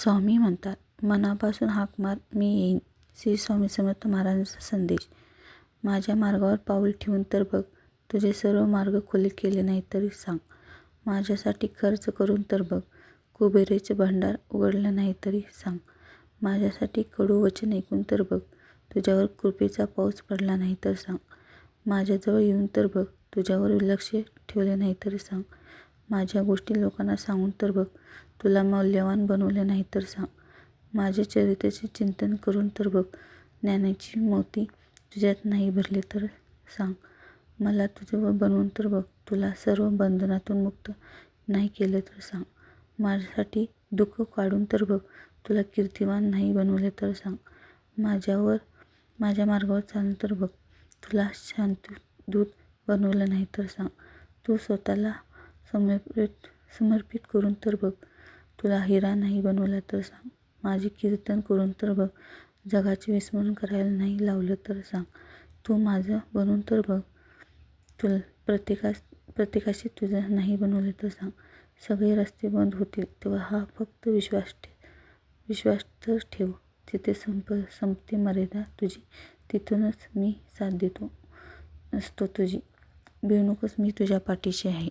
स्वामी म्हणतात, मनापासून हाक मार, मी येईन. श्री स्वामी समर्थ महाराजांचा संदेश. माझ्या मार्गावर पाऊल ठेवून तर बघ, तुझे सर्व मार्ग खुले केले नाही तरी सांग. माझ्यासाठी खर्च करून तर बघ, कुबेराचे भांडार उघडलं नाही तरी सांग. माझ्यासाठी कडू वचन ऐकून तर बघ, तुझ्यावर कृपेचा पाऊस पडला नाही तर सांग. माझ्याजवळ येऊन तर बघ, तुझ्यावर लक्ष ठेवले नाही तरी सांग. माझ्या गोष्टी लोकांना सांगून तर बघ, तुला मौल्यवान बनवले नाही तर सांग. माझ्या चरित्राचे चिंतन करून तर बघ, ज्ञानाची मोती तुझ्यात नाही भरले तर सांग. मला तुझं बनवून तर बघ, तुला सर्व बंधनातून मुक्त नाही केलं तर सांग. माझ्यासाठी दुःख काढून तर बघ, तुला कीर्तिवान नाही बनवले तर सांग. माझ्या मार्गावर चालून तर बघ, तुला शांतदूत बनवलं नाही तर सांग. तू स्वतःला समर्पित करून तर बघ, तुला हिरा नाही बनवला तर सांग. माझे कीर्तन करून तर बघ, जगाचे विस्मरण करायला नाही लावलं तर सांग. तू माझं बनून तर बघ, तुला प्रत्येकाशी तुझं नाही बनवलं तर सांग. सगळे रस्ते बंद होतील तेव्हा हा फक्त विश्वास तर ठेव. जिथे संपते मर्यादा तुझी, तिथूनच मी साथ देतो असतो तुझी. भिवू नकोस, मी तुझ्या पाठीशी आहे.